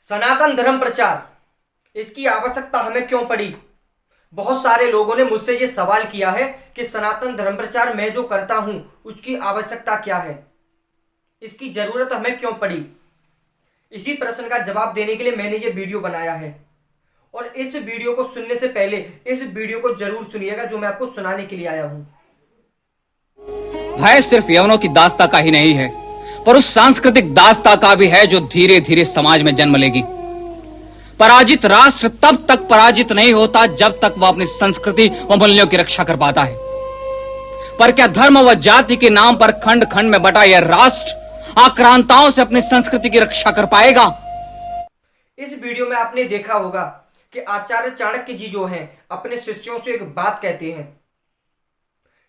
सनातन धर्म प्रचार, इसकी आवश्यकता हमें क्यों पड़ी। बहुत सारे लोगों ने मुझसे ये सवाल किया है कि सनातन धर्म प्रचार मैं जो करता हूं उसकी आवश्यकता क्या है, इसकी जरूरत हमें क्यों पड़ी। इसी प्रश्न का जवाब देने के लिए मैंने ये वीडियो बनाया है। और इस वीडियो को सुनने से पहले इस वीडियो को जरूर सुनिएगा जो मैं आपको सुनाने के लिए आया हूं। भय सिर्फ यवनों की दास्ता का ही नहीं है, पर उस सांस्कृतिक दास्ता का भी है जो धीरे धीरे समाज में जन्म लेगी। पराजित राष्ट्र तब तक पराजित नहीं होता जब तक वह अपनी संस्कृति व मूल्यों की रक्षा कर पाता है। पर क्या धर्म व जाति के नाम पर खंड खंड में बटा यह राष्ट्र आक्रांताओं से अपनी संस्कृति की रक्षा कर पाएगा? इस वीडियो में आपने देखा होगा कि आचार्य चाणक्य जी जो हैं अपने शिष्यों से एक बात कहते हैं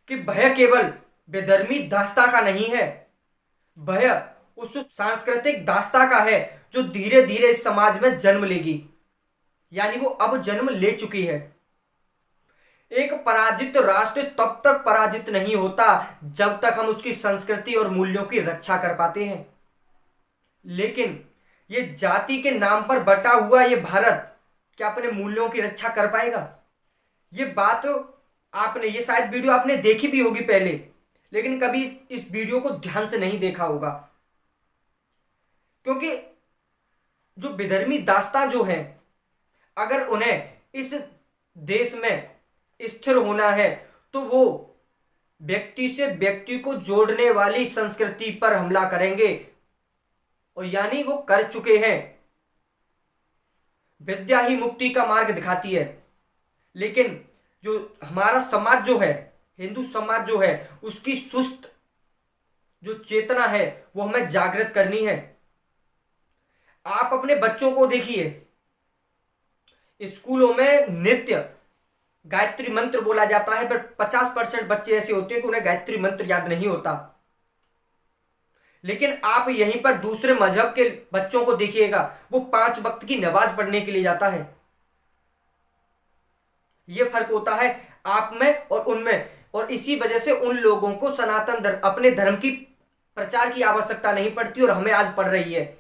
कि भय केवल बेधर्मी दास्ता का नहीं है, भय उस सांस्कृतिक दास्ता का है जो धीरे धीरे इस समाज में जन्म लेगी, यानी वो अब जन्म ले चुकी है। एक पराजित राष्ट्र तब तक पराजित नहीं होता जब तक हम उसकी संस्कृति और मूल्यों की रक्षा कर पाते हैं। लेकिन ये जाति के नाम पर बटा हुआ ये भारत क्या अपने मूल्यों की रक्षा कर पाएगा? ये बात आपने, ये शायद वीडियो आपने देखी भी होगी पहले, लेकिन कभी इस वीडियो को ध्यान से नहीं देखा होगा, क्योंकि जो विधर्मी दास्तां जो हैं, अगर उन्हें इस देश में स्थिर होना है तो वो व्यक्ति से व्यक्ति को जोड़ने वाली संस्कृति पर हमला करेंगे, और यानी वो कर चुके हैं। विद्या ही मुक्ति का मार्ग दिखाती है, लेकिन जो हमारा समाज जो है, हिंदू समाज जो है, उसकी सुस्त जो चेतना है वो हमें जागृत करनी है। आप अपने बच्चों को देखिए, स्कूलों में नित्य गायत्री मंत्र बोला जाता है, पर 50% बच्चे ऐसे होते हैं कि उन्हें गायत्री मंत्र याद नहीं होता। लेकिन आप यहीं पर दूसरे मजहब के बच्चों को देखिएगा, वो 5 वक्त की नमाज पढ़ने के लिए जाता है। यह फर्क होता है आप में और उनमें, और इसी वजह से उन लोगों को सनातन धर्म, अपने धर्म की प्रचार की आवश्यकता नहीं पड़ती और हमें आज पड़ रही है।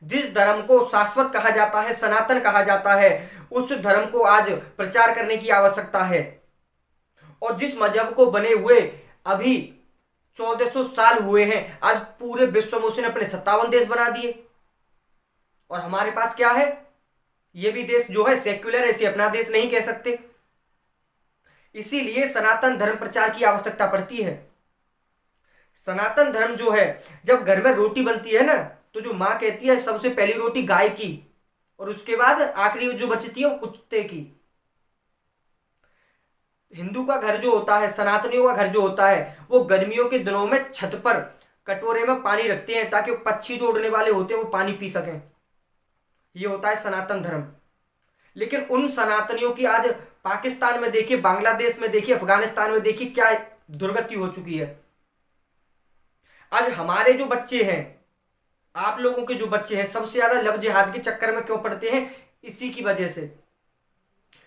जिस धर्म को शाश्वत कहा जाता है, सनातन कहा जाता है, उस धर्म को आज प्रचार करने की आवश्यकता है। और जिस मजहब को बने हुए अभी 1400 साल हुए हैं, आज पूरे विश्व में उसने अपने 57 देश बना दिए, और हमारे पास क्या है? ये भी देश जो है सेक्युलर है, इसे अपना देश नहीं कह सकते। इसीलिए सनातन धर्म प्रचार की आवश्यकता पड़ती है। सनातन धर्म जो है, जब घर में रोटी बनती है ना, तो जो मां कहती है सबसे पहली रोटी गाय की, और उसके बाद आखिरी जो बचती है वो कुत्ते की। हिंदू का घर जो होता है, सनातनियों का घर जो होता है, वो गर्मियों के दिनों में छत पर कटोरे में पानी रखते हैं ताकि पक्षी जो उड़ने वाले होते हैं वो पानी पी सकें। ये होता है सनातन धर्म। लेकिन उन सनातनियों की आज पाकिस्तान में देखिए, बांग्लादेश में देखिए, अफगानिस्तान में देखिए क्या दुर्गति हो चुकी है। आज हमारे जो बच्चे हैं, आप लोगों के जो बच्चे हैं, सबसे ज्यादा लव जिहाद के चक्कर में क्यों पड़ते हैं? इसी की वजह से,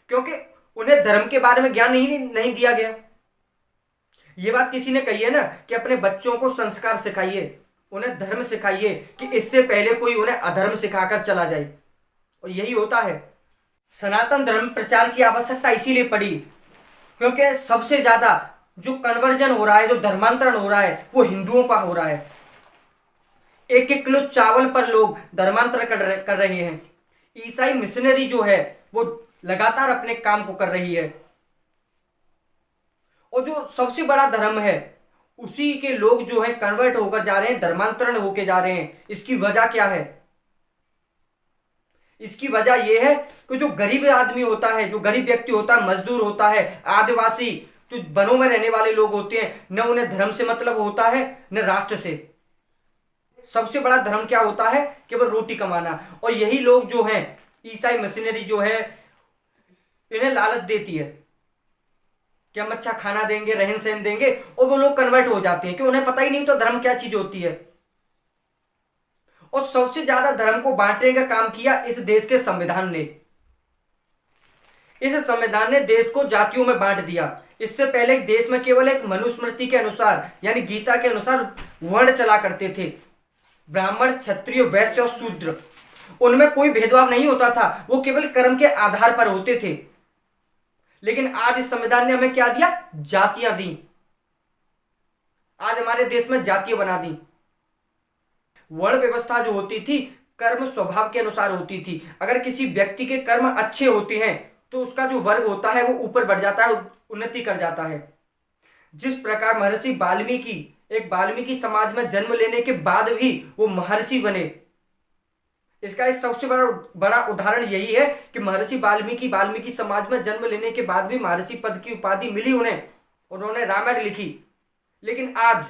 क्योंकि उन्हें धर्म के बारे में ज्ञान नहीं दिया गया। ये बात किसी ने कही है ना कि अपने बच्चों को संस्कार सिखाइए, उन्हें धर्म सिखाइए, कि इससे पहले कोई उन्हें अधर्म सिखाकर चला जाए। और यही होता है। सनातन धर्म प्रचार की आवश्यकता इसीलिए पड़ी क्योंकि सबसे ज्यादा जो कन्वर्जन हो रहा है, जो धर्मांतरण हो रहा है, वो हिंदुओं का हो रहा है। 1-1 किलो चावल पर लोग धर्मांतर कर रहे हैं। ईसाई मिशनरी जो है वो लगातार अपने काम को कर रही है, और जो सबसे बड़ा धर्म है उसी के लोग जो है कन्वर्ट होकर जा रहे हैं, धर्मांतरण होकर जा रहे हैं। इसकी वजह क्या है? इसकी वजह यह है कि जो गरीब आदमी होता है, जो गरीब व्यक्ति होता है, मजदूर होता है, आदिवासी जो वनों में रहने वाले लोग होते हैं, न उन्हें धर्म से मतलब होता है न राष्ट्र से। सबसे बड़ा धर्म क्या होता है? केवल रोटी कमाना। और यही लोग जो हैं, ईसाई मशीनरी जो है, इन्हें लालच देती है कि हम अच्छा खाना देंगे, रहन सहन देंगे, और वो लोग कन्वर्ट हो जाते हैं कि उन्हें पता ही नहीं तो धर्म क्या चीज होती है। और सबसे ज्यादा धर्म को बांटने का काम किया इस देश के संविधान ने। इस संविधान ने देश को जातियों में बांट दिया। इससे पहले देश में केवल एक मनुस्मृति के अनुसार, यानी गीता के अनुसार वर्ण चला करते थे, ब्राह्मण, क्षत्रिय, वैश्य और शूद्र। उनमें कोई भेदभाव नहीं होता था, वो केवल कर्म के आधार पर होते थे। लेकिन आज इस संविधान ने हमें क्या दिया? जातियां दी। आज हमारे देश में जातियां बना दी। वर्ण व्यवस्था जो होती थी कर्म स्वभाव के अनुसार होती थी। अगर किसी व्यक्ति के कर्म अच्छे होते हैं तो उसका जो वर्ग होता है वो ऊपर बढ़ जाता है, उन्नति कर जाता है। जिस प्रकार महर्षि वाल्मीकि समाज में जन्म लेने के बाद भी वो महर्षि बने, इसका एक सबसे बड़ा उदाहरण यही है कि महर्षि वाल्मीकि समाज में जन्म लेने के बाद भी महर्षि पद की उपाधि मिली उन्हें, उन्होंने रामायण लिखी। लेकिन आज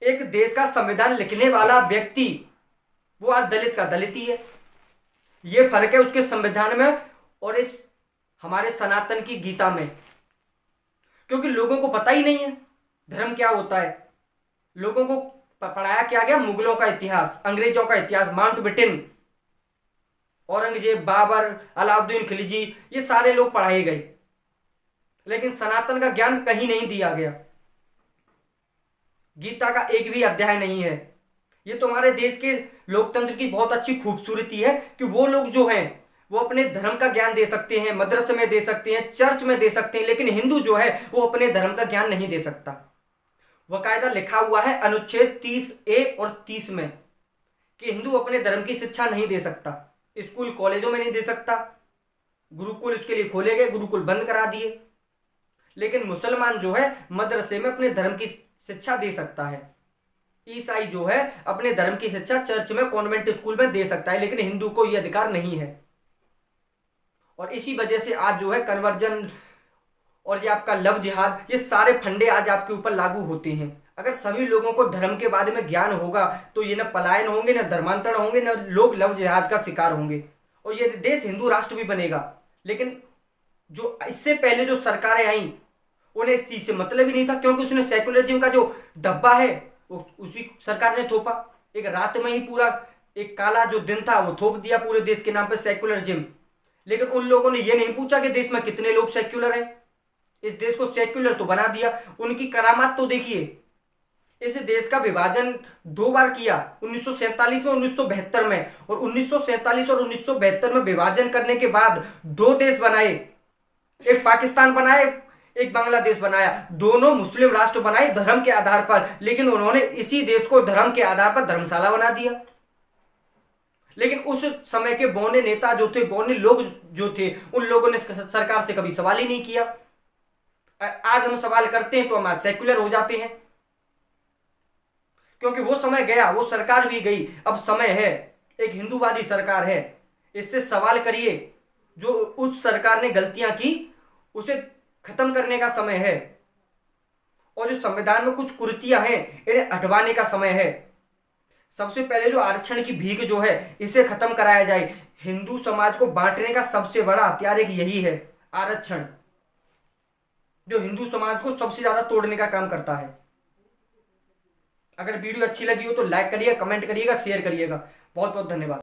एक देश का संविधान लिखने वाला व्यक्ति वो आज दलित का दलित ही है। ये फर्क है उसके संविधान में और इस हमारे सनातन की गीता में, क्योंकि लोगों को पता ही नहीं है धर्म क्या होता है। लोगों को पढ़ाया क्या गया? मुगलों का इतिहास, अंग्रेजों का इतिहास, माउंटबेटन, औरंगजेब, बाबर, अलाउद्दीन खिलजी, ये सारे लोग पढ़ाए गए, लेकिन सनातन का ज्ञान कहीं नहीं दिया गया। गीता का एक भी अध्याय नहीं है। ये तो हमारे देश के लोकतंत्र की बहुत अच्छी खूबसूरती है कि वो लोग जो हैं वो अपने धर्म का ज्ञान दे सकते हैं, मदरसे में दे सकते हैं, चर्च में दे सकते हैं, लेकिन हिंदू जो है वो अपने धर्म का ज्ञान नहीं दे सकता। वकायदा लिखा हुआ है अनुच्छेद 30A और 30 में कि हिंदू अपने धर्म की शिक्षा नहीं दे सकता, स्कूल कॉलेजों में नहीं दे सकता। गुरुकुल उसके लिए खोले गए, गुरुकुल बंद करा दिए। लेकिन मुसलमान जो है मदरसे में अपने धर्म की शिक्षा दे सकता है। ईसाई जो है अपने धर्म की शिक्षा चर्च में, कॉन्वेंट स्कूल में दे सकता है, लेकिन हिंदू को यह अधिकार नहीं है। और इसी वजह से आज जो है कन्वर्जन और ये आपका लव जिहाद, ये सारे फंडे आज आपके ऊपर लागू होते हैं। अगर सभी लोगों को धर्म के बारे में ज्ञान होगा तो ये न पलायन होंगे, न धर्मांतरण होंगे, न लोग लव जिहाद का शिकार होंगे, और ये देश हिंदू राष्ट्र भी बनेगा। लेकिन जो इससे पहले जो सरकारें आई उन्हें इस चीज से मतलब ही नहीं था, क्योंकि उसने सेकुलरिज्म का जो डब्बा है उसी सरकार ने थोपा। एक रात में ही पूरा एक काला जो दिन था वो थोप दिया पूरे देश के नाम पे सेकुलरिज्म। लेकिन उन लोगों ने ये नहीं पूछा कि देश में कितने लोग सेक्युलर हैं। इस देश को सेक्युलर तो बना दिया। उनकी करामात तो देखिए, इस देश का विभाजन 2 बार किया, 1947 में, 1972 में। और 1947 और 1972 में विभाजन करने के बाद 2 देश बनाए, एक पाकिस्तान बनाए, एक बांग्लादेश बनाया। दोनों मुस्लिम राष्ट्र बनाए धर्म के आधार पर, लेकिन उन्होंने इसी देश को धर्म के आधार पर धर्मशाला बना दिया। लेकिन उस समय के बौने नेता जो थे, बौने लोग जो थे, उन लोगों ने सरकार से कभी सवाल ही नहीं किया। आज हम सवाल करते हैं तो हम आज सेक्युलर हो जाते हैं, क्योंकि वो समय गया, वो सरकार भी गई। अब समय है, एक हिंदूवादी सरकार है, इससे सवाल करिए। जो उस सरकार ने गलतियां की उसे खत्म करने का समय है, और जो संविधान में कुछ कुरीतियां हैं इन्हें हटवाने का समय है। सबसे पहले जो आरक्षण की भीख जो है इसे खत्म कराया जाए। हिंदू समाज को बांटने का सबसे बड़ा हथियार एक यही है, आरक्षण, जो हिंदू समाज को सबसे ज्यादा तोड़ने का काम करता है। अगर वीडियो अच्छी लगी हो तो लाइक करिएगा, कमेंट करिएगा, शेयर करिएगा। बहुत बहुत धन्यवाद।